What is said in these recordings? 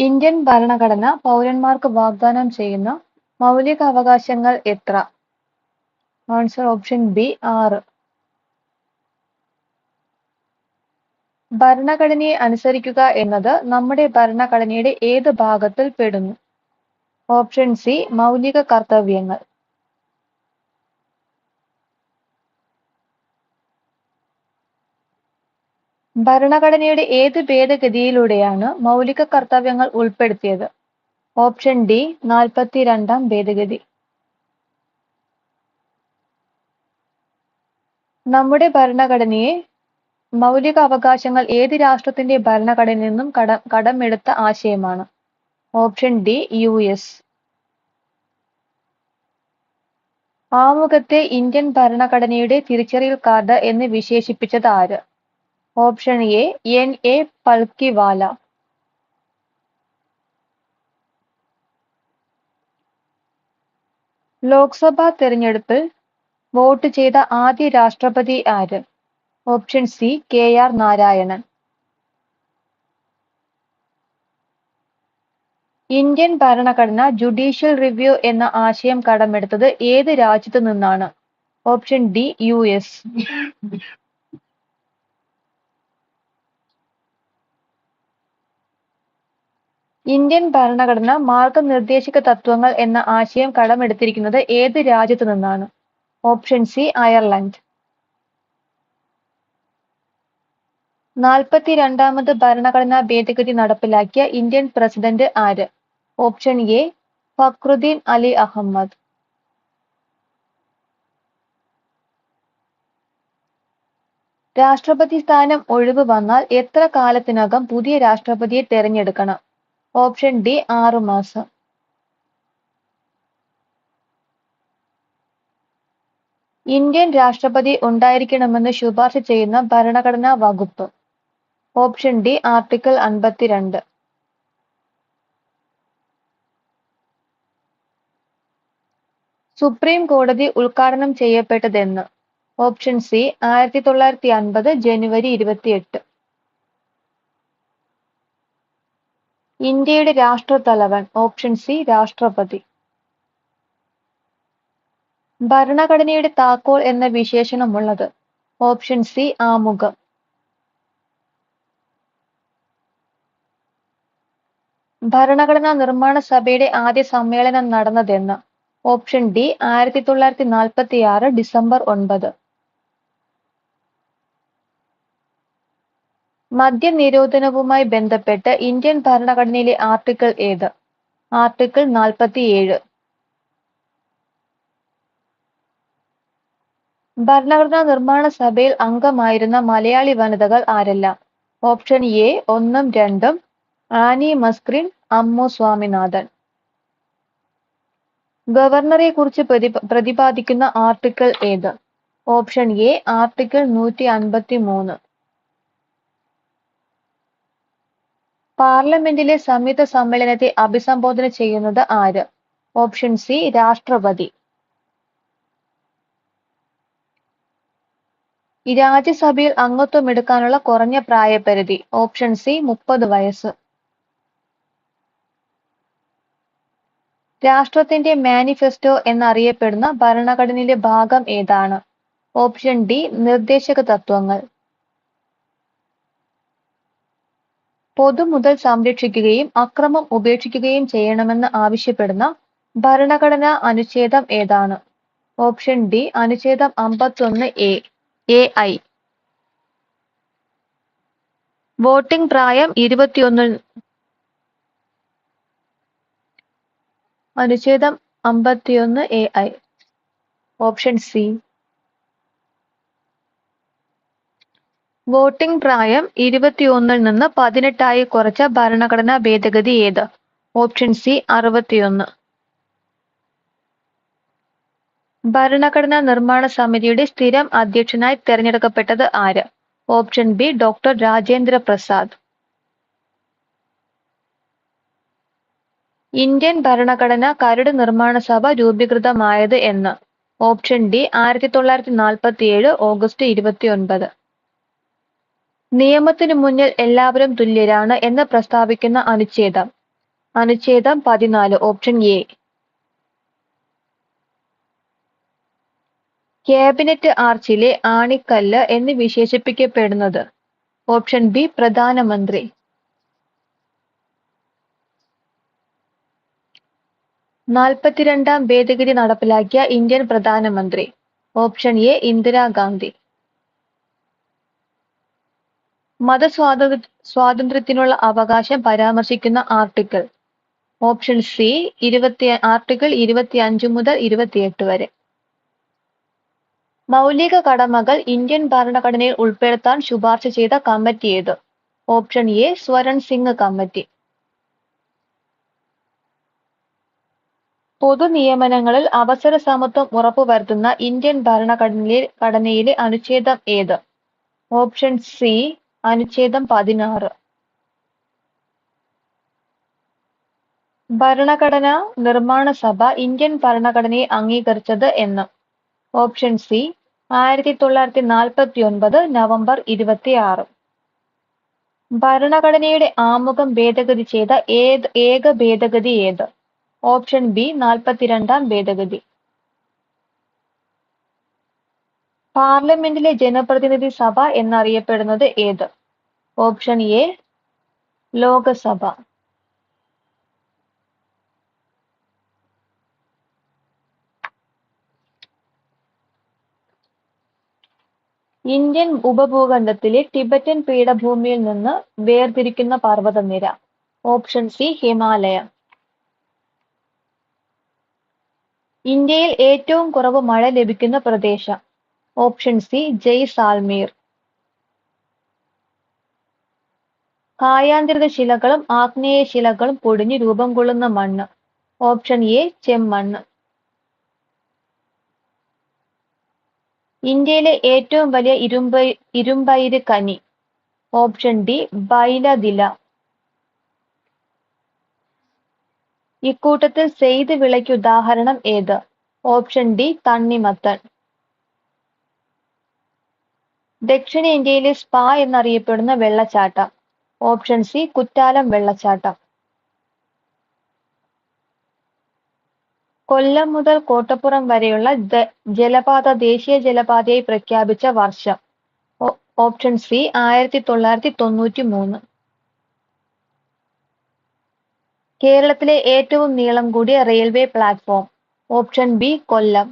Indian ഭരണഘടന പൗരന്മാർക്ക് വാഗ്ദാനം ചെയ്യുന്ന മൗലിക അവകാശങ്ങൾ എത്ര? Answer option B 6. ഭരണഘടനയെ അനുസരിക്കുക എന്നത് നമ്മുടെ ഭരണഘടനയുടെ ഏത് ഭാഗത്തിൽ പെടുന്നു? ഓപ്ഷൻ സി മൗലിക കർത്തവ്യങ്ങൾ. ഭരണഘടനയുടെ ഏത് ഭേദഗതിയിലൂടെയാണ് മൗലിക കർത്തവ്യങ്ങൾ ഉൾപ്പെടുത്തിയത്? ഓപ്ഷൻ ഡി 42ാം ഭേദഗതി. നമ്മുടെ ഭരണഘടനയെ മൗലിക അവകാശങ്ങൾ ഏത് രാഷ്ട്രത്തിന്റെ ഭരണഘടനയിൽ നിന്നും കടമെടുത്ത ആശയമാണ്? Option D US. ആമുഖത്തെ ഇന്ത്യൻ ഭരണഘടനയുടെ തിരിച്ചറിയൽ കാർഡ് എന്ന് വിശേഷിപ്പിച്ചത് ആര്? Option A N.A. Palkhivala. Lok Sabha തെരഞ്ഞെടുപ്പിൽ വോട്ട് ചെയ്ത ആദ്യ രാഷ്ട്രപതി ആര്? Option C KR Narayanan. Indian ഭരണഘടന ജുഡീഷ്യൽ റിവ്യൂ എന്ന ആശയം കടമെടുത്തത് ഏത് രാജ്യത്തു നിന്നാണ്? Option D US. ഇന്ത്യൻ ഭരണഘടന മാർഗനിർദ്ദേശക തത്വങ്ങൾ എന്ന ആശയം കടമെടുത്തിരിക്കുന്നത് ഏത് രാജ്യത്തു നിന്നാണ്? Option C Ireland. 42ാമത് ഭരണഘടനാ ഭേദഗതി നടപ്പിലാക്കിയ ഇന്ത്യൻ പ്രസിഡന്റ് ആര്? Option A Fakhruddin Ali Ahmed. രാഷ്ട്രപതി സ്ഥാനം ഒഴിവ് വന്നാൽ എത്ര കാലത്തിനകം പുതിയ രാഷ്ട്രപതിയെ തെരഞ്ഞെടുക്കണം? ഓപ്ഷൻ ഡി 6 മാസം. ഇന്ത്യൻ രാഷ്ട്രപതി ഉണ്ടായിരിക്കണമെന്ന് ശുപാർശ ചെയ്യുന്ന ഭരണഘടനാ വകുപ്പ്? Option D article 52. സുപ്രീം കോടതി ഉദ്ഘാടനം ചെയ്യപ്പെട്ടതെന്ന്? ഓപ്ഷൻ സി 1950 ജനുവരി 28. ഇന്ത്യയുടെ രാഷ്ട്രത്തലവൻ? ഓപ്ഷൻ സി രാഷ്ട്രപതി. ഭരണഘടനയുടെ താക്കോൽ എന്ന വിശേഷണമുള്ളത്? ഓപ്ഷൻ സി ആമുഖം. ഭരണഘടനാ നിർമ്മാണ സഭയുടെ ആദ്യ സമ്മേളനം നടന്നതെന്ന്? Option D 1946 December 9. മദ്യനിരോധനവുമായി ബന്ധപ്പെട്ട് ഇന്ത്യൻ ഭരണഘടനയിലെ ആർട്ടിക്കിൾ ഏത്? ആർട്ടിക്കിൾ 47. ഭരണഘടനാ നിർമ്മാണ സഭയിൽ അംഗമായിരുന്ന മലയാളി വനിതകൾ ആരെല്ലാം? ഓപ്ഷൻ എ 1 ഉം 2 ഉം ആനി മസ്ക്രിൻ, അമ്മു സ്വാമിനാഥൻ. ഗവർണറെ കുറിച്ച് പ്രതിപാദിക്കുന്ന ആർട്ടിക്കിൾ ഏത്? Option A article 153. പാർലമെന്റിലെ സംയുക്ത സമ്മേളനത്തെ അഭിസംബോധന ചെയ്യുന്നത് ആര്? ഓപ്ഷൻ സി രാഷ്ട്രപതി. രാജ്യസഭയിൽ അംഗത്വമെടുക്കാനുള്ള കുറഞ്ഞ പ്രായപരിധി? ഓപ്ഷൻ സി 30 വയസ്സ്. രാഷ്ട്രത്തിന്റെ മാനിഫെസ്റ്റോ എന്നറിയപ്പെടുന്ന ഭരണഘടനയിലെ ഭാഗം ഏതാണ്? ഓപ്ഷൻ ഡി നിർദ്ദേശക തത്വങ്ങൾ. പൊതുമുതൽ സംരക്ഷിക്കുകയും അക്രമം ഉപേക്ഷിക്കുകയും ചെയ്യണമെന്ന് ആവശ്യപ്പെടുന്ന ഭരണഘടനാ അനുച്ഛേദം ഏതാണ്? ഓപ്ഷൻ ഡി അനുച്ഛേദം 51A AI. വോട്ടിംഗ് പ്രായം 21. അനുച്ഛേദം 51AI. Option C. വോട്ടിംഗ് പ്രായം 21 നിന്ന് 18 കുറച്ച ഭരണഘടനാ ഭേദഗതി ഏത്? Option C 61. ഭരണഘടനാ നിർമ്മാണ സമിതിയുടെ സ്ഥിരം അധ്യക്ഷനായി തെരഞ്ഞെടുക്കപ്പെട്ടത് ആര്? Option B doctor Rajendra Prasad. Indian ഭരണഘടന കരട് നിർമ്മാണ സഭ രൂപീകൃതമായത് എന്ന്? Option D 1947 August 29. നിയമത്തിനു മുന്നിൽ എല്ലാവരും തുല്യരാണ് എന്ന് പ്രസ്താവിക്കുന്ന അനുച്ഛേദം? അനുച്ഛേദം 14 ഓപ്ഷൻ എ. ക്യാബിനറ്റ് ആർച്ചിലെ ആണിക്കല്ല് എന്ന് വിശേഷിപ്പിക്കപ്പെടുന്നത്? ഓപ്ഷൻ ബി പ്രധാനമന്ത്രി. നാൽപ്പത്തിരണ്ടാം ഭേദഗതി നടപ്പിലാക്കിയ ഇന്ത്യൻ പ്രധാനമന്ത്രി? Option A Indira Gandhi. മതസ്വാതന്ത്ര്യത്തിനുള്ള അവകാശം പരാമർശിക്കുന്ന ആർട്ടിക്കിൾ? ഓപ്ഷൻ സി ആർട്ടിക്കിൾ 25 മുതൽ 28 വരെ. മൗലിക കടമകൾ ഇന്ത്യൻ ഭരണഘടനയിൽ ഉൾപ്പെടുത്താൻ ശുപാർശ ചെയ്ത കമ്മിറ്റി ഏത്? Option A Swaran Singh committee. പൊതുനിയമനങ്ങളിൽ അവസര സമത്വം ഉറപ്പുവരുത്തുന്ന ഇന്ത്യൻ ഭരണഘടനയിലെ അനുച്ഛേദം ഏത്? ഓപ്ഷൻ സി അനുച്ഛേദം 16. ഭരണഘടനാ നിർമ്മാണ സഭ ഇന്ത്യൻ ഭരണഘടനയെ അംഗീകരിച്ചത് എന്ന്? Option C 1949 November 26. ഭരണഘടനയുടെ ആമുഖം ഭേദഗതി ചെയ്ത ഏക ഭേദഗതി ഏത്? ഓപ്ഷൻ ബി 42ാം ഭേദഗതി. പാർലമെന്റിലെ ജനപ്രതിനിധി സഭ എന്നറിയപ്പെടുന്നത് ഏത്? Option A Lok Sabha. ഇന്ത്യൻ ഉപഭൂഖണ്ഡത്തിലെ ടിബറ്റൻ പീഠഭൂമിയിൽ നിന്ന് വേർതിരിക്കുന്ന പർവ്വതനിര? Option C Himalaya. ഇന്ത്യയിൽ ഏറ്റവും കുറവ് മഴ ലഭിക്കുന്ന പ്രദേശം? Option C Jaisalmer. കായാന്തരിത ശിലകളും ആഗ്നേയ ശിലകളും പൊടിഞ്ഞ് രൂപം കൊള്ളുന്ന മണ്ണ്? ഓപ്ഷൻ എ ചെമ്മണ്ണ്. ഇന്ത്യയിലെ ഏറ്റവും വലിയ ഇരുമ്പയിര് കനി? Option D ബൈലദില. ഇക്കൂട്ടത്തിൽ സെയ്ത് വിളയ്ക്ക് ഉദാഹരണം ഏത്? ഓപ്ഷൻ ഡി തണ്ണിമത്തൻ. ദക്ഷിണേന്ത്യയിലെ സ്പാ എന്നറിയപ്പെടുന്ന വെള്ളച്ചാട്ടം? ഓപ്ഷൻ സി കുറ്റാലം വെള്ളച്ചാട്ടം. കൊല്ലം മുതൽ കോട്ടപ്പുറം വരെയുള്ള ജലപാത ദേശീയ ജലപാതയായി പ്രഖ്യാപിച്ച വർഷം? Option C 1993. കേരളത്തിലെ ഏറ്റവും നീളം കൂടിയ railway platform? Option B Kollam.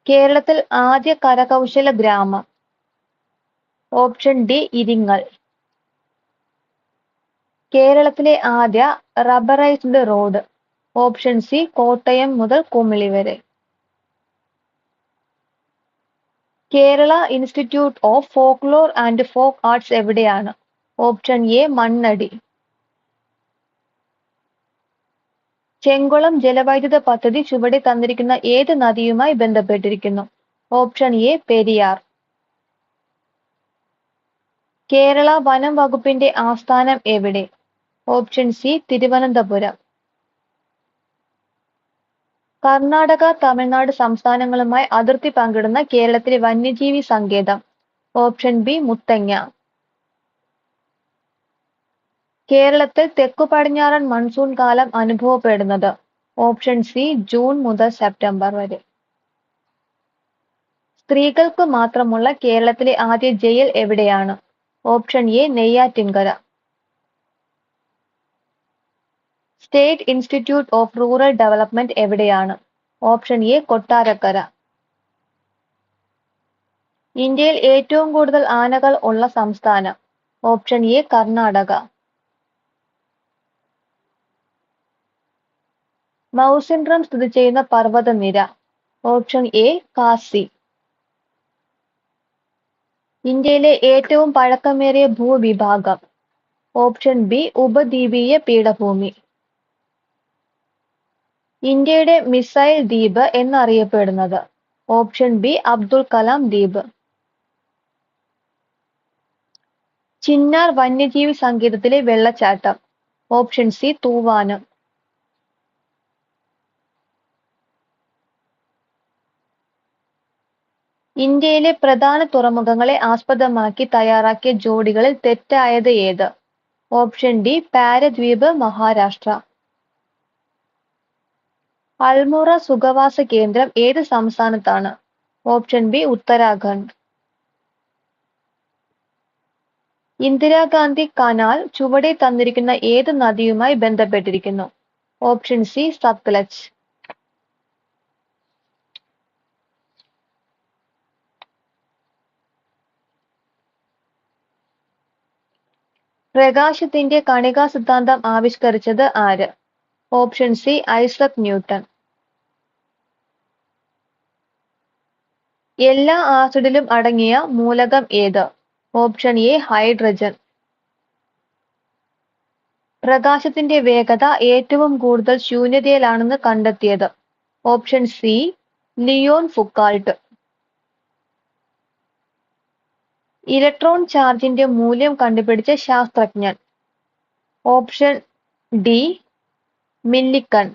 കേരളത്തിൽ ആദ്യ കരകൗശല ഗ്രാമം? Option D Iringal. കേരളത്തിലെ ആദ്യ rubberised road? Option C Kottayam മുതൽ കുമിളി വരെ. Kerala institute of folklore and folk arts എവിടെയാണ്? Option A Mannadi. ചെങ്കുളം ജലവൈദ്യുത പദ്ധതി ചുവടെ തന്നിരിക്കുന്ന ഏത് നദിയുമായി ബന്ധപ്പെട്ടിരിക്കുന്നു? Option A Periyar. കേരള വനം വകുപ്പിന്റെ ആസ്ഥാനം എവിടെ? Option C Thiruvananthapuram. കർണാടക തമിഴ്നാട് സംസ്ഥാനങ്ങളുമായി അതിർത്തി പങ്കിടുന്ന കേരളത്തിലെ വന്യജീവി സങ്കേതം? Option B Muthanga. കേരളത്തിൽ തെക്കു പടിഞ്ഞാറൻ മൺസൂൺ കാലം അനുഭവപ്പെടുന്നത്? ഓപ്ഷൻ സി ജൂൺ മുതൽ സെപ്റ്റംബർ വരെ. സ്ത്രീകൾക്ക് മാത്രമുള്ള കേരളത്തിലെ ആദ്യ ജയിൽ എവിടെയാണ്? Option A Neyyattinkara. State institute of rural development എവിടെയാണ്? Option A Kottarakkara. ഇന്ത്യയിൽ ഏറ്റവും കൂടുതൽ ആനകൾ ഉള്ള സംസ്ഥാനം? Option A Karnataka. Mawsynram സ്ഥിതി ചെയ്യുന്ന പർവ്വതനിര? Option A Kasi. ഇന്ത്യയിലെ ഏറ്റവും പഴക്കമേറിയ ഭൂവിഭാഗം? ഓപ്ഷൻ ബി ഉപദ്വീപീയ പീഠഭൂമി. ഇന്ത്യയുടെ മിസൈൽ ദ്വീപ് എന്നറിയപ്പെടുന്നത്? ഓപ്ഷൻ ബി അബ്ദുൽ കലാം ദ്വീപ്. ചിന്നാർ വന്യജീവി സങ്കേതത്തിലെ വെള്ളച്ചാട്ടം? Option C Thoovanam. ഇന്ത്യയിലെ പ്രധാന തുറമുഖങ്ങളെ ആസ്പദമാക്കി തയ്യാറാക്കിയ ജോഡികളിൽ തെറ്റായത് ഏത്? Option D Paradip, Maharashtra. അൽമോറ സുഖവാസ കേന്ദ്രം ഏത് സംസ്ഥാനത്താണ്? Option B Uttarakhand. Indira Gandhi canal ചുവടെ തന്നിരിക്കുന്ന ഏത് നദിയുമായി ബന്ധപ്പെട്ടിരിക്കുന്നു? Option C Sutlej. പ്രകാശത്തിന്റെ കണികാ സിദ്ധാന്തം ആവിഷ്കരിച്ചത് ആര്? Option C Isaac Newton. എല്ലാ ആസിഡിലും അടങ്ങിയ മൂലകം ഏത്? Option A hydrogen. പ്രകാശത്തിന്റെ വേഗത ഏറ്റവും കൂടുതൽ ശൂന്യതയിലാണെന്ന് കണ്ടെത്തിയത്? Option C Leon Foucault. Electron ചാർജിന്റെ മൂല്യം കണ്ടുപിടിച്ച ശാസ്ത്രജ്ഞൻ? Option D Millikan.